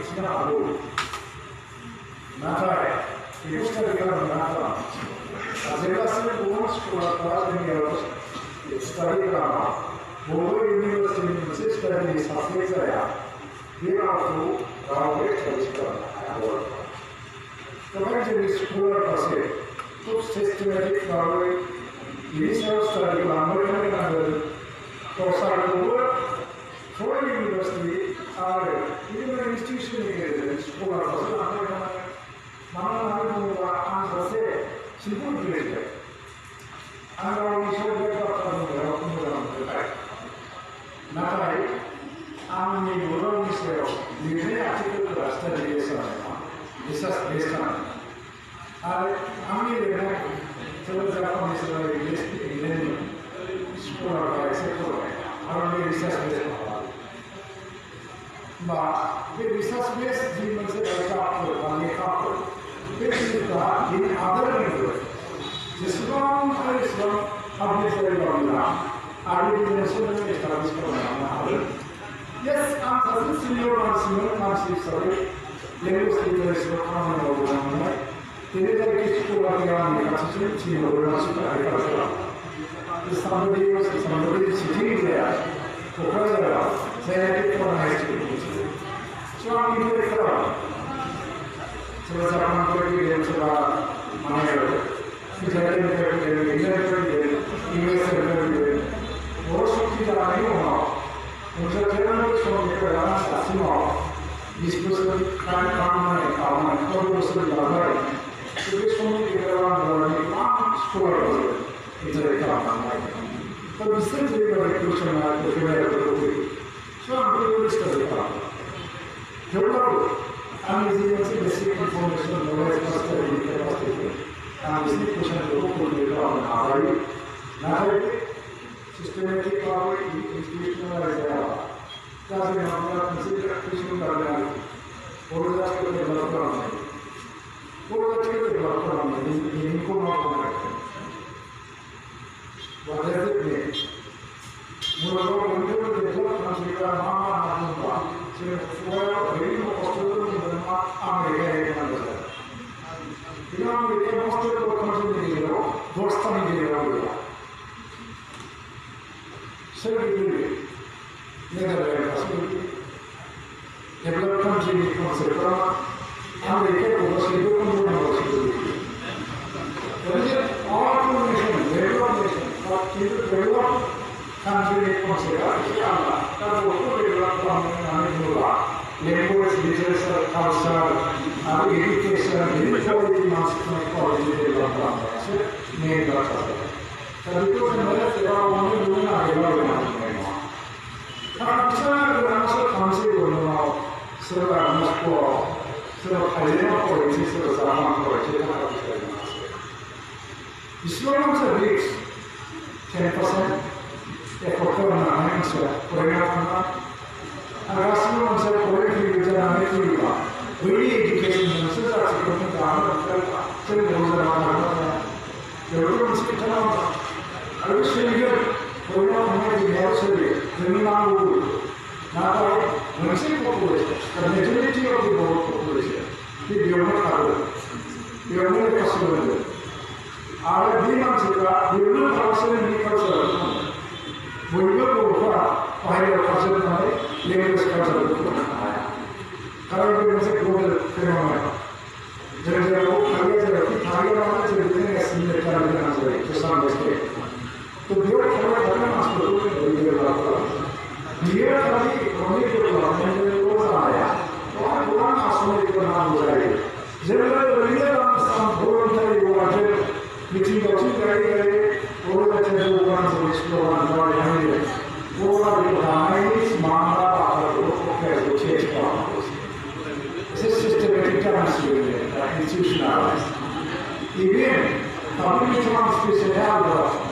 이치나하고 나타에 이곳까지가 나타 제가 쓰는 공식과 따라다니며 스타일이나 모든 유니버시티는 스타일이 사실이야. 이라고 라고 처리시켜요. 그러면 이제 스쿨을 가서 또 시스템에 나오는 이니셜 스타일을 만들어내는 도사를 foreign university are even institution school are also Mama say simple grade. And our show Natai, I'm in the world myself. You may article to study this is based on. I'm in the Japanese school or etc. I don't need research based on. But the research based means a couple. This is in other languages. This one is one public program. I will mention the established program. Yes, I'm a senior concept, sorry. Language leader is not common over. There is a school of the constitution over somebody is sitting there. Professor, say for high school. So I'm in the crowd. So I'm going to get to my I'm using basic information, knowledge, I'm using question to now, systematic power, institutionalized. Does not consider question what is that to develop? What is the development in income of what does it mean? Moreover, when you develop consider Mama, so very possible in America. You know, we can also continue what's coming here. So we do Netherlands, develop country concept, America was a good university. All information, develop country concept, that will develop language, literature, culture, education, inequality, quality development. Main doctor. So because the there are only doing Islam is 10%. I wish you good. We don't have the nursery, the Milan now, when say population, the majority of the world population, the Yoga, the only possible. Our demons are the only person in the culture. We will go for higher culture, language culture. Currently, it's a global phenomenon. There is a higher knowledge of the similar to some extent. तो जो खबर करना master को बोलिए बाबा ये खाली कोने के बारे में वो आया और पुराना आसमान के नाम हो जाए जब बोलिए हम संपूर्ण वो आते मीटिंग होती गई वो बच्चे जो वन से एक्सप्लोर करना है वो वाला है मामला आता है वो कैसे चेंज करना है systematic transfer institutionalised even community special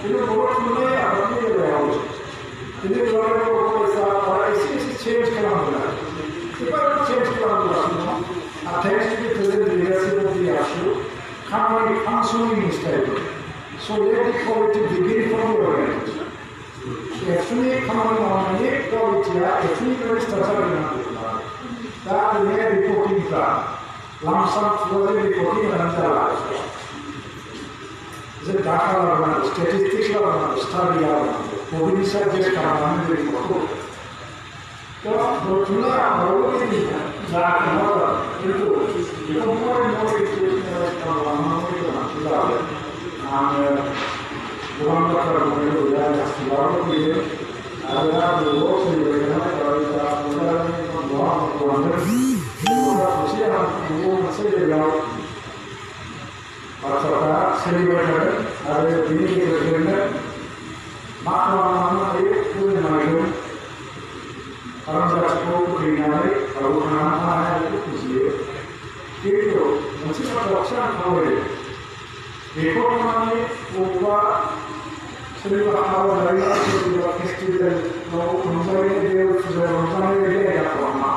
you know what you may have to do around. You need to learn what is change calendar. If I don't change calendar, attached to the present leadership of the issue, come consuming instead. So let the quality begin from the organization. Actually, come on, quality, actually, very structured. दा बे रिपर्टिंफ्रा लामसाम थुलाजों रिपर्टिं होनानै जाला जों data लाबोनांगौ statistics लाबोनांगौ study लाबोनांगौ बबेनि सायाव base खालामनानै जों रिपर्टखौ दा बोथुमनाय आबादावबो बिदि जाखोना खिन्थु बेखौ more educationalize खालामनांगौ गोनांथि जाबाय आङो गोबां बाथ्रा बुंनो लुबैया गासिबाबो फैयो आरो दा बर'आव सोलिबाय थानाय दा बर'नि बहा खालामदों बर'फ्रा खौसे बर'आव मोनसे जायगायाव बाथ्राफ्रा सोलिबाय थादों आरो बेनि गेजेरजोंनो मा खालामनो हायो बेखौ जों नायदों भारत जाथिखौ फोथैनानै गावबो थांनानै थानो हाया बेखौ बुजियो खिन्थु मोनसे बाथ्राखौसो आं खावलायो बेखौ माने बबेबा सोरनिबा हाबा जायोबा सोरनिबा फेस्टिभेलाव रंजानाय देव फुजायाव रंजानाय बायदि आयदा खालामा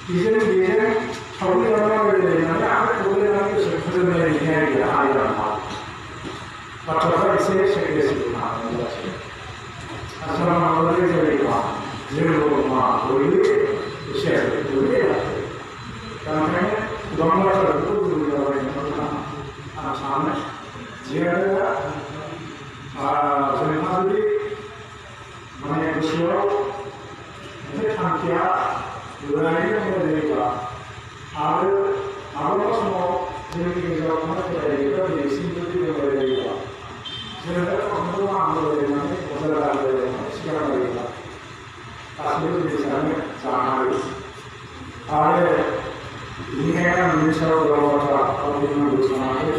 बेजों सावरि जानाय रायज्लायनानै आखाइ खबलायनानै गोसो फोजोबलायनायनि आयदा नङा बाथ्राफ्रा एसे सेक्रेसि जासिगोन आसाम माबायदि जायोबा जोंल' नङा बयबो एसे बयबो दा ओंखायनो गोबां बाथ्राफोरखौ जों जाबायनो आं सानो जेराव जोंहा जुदि माने गोसोआव मोनसे थांखिया गोरायैनो मोजां जायोब्ला आरो माब्लाबा समाव जोंनि गेजेराव थानाय फोथायनायफ्रा दिनैसिम जुदि मोजां जायोब्ला जोङो गावखौनो नांगौ जानानै मोजां रायज्लायनानै सिगां जायोब्ला गासैबो जिनिसानो जानो हायो आरो बेनिखायनो आं बिनि सायाव गोबां बाथ्रा बुंनांगौ सानाखै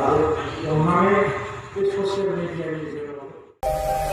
आरो अननानै बे ससियेल मिडियानि गेजेराव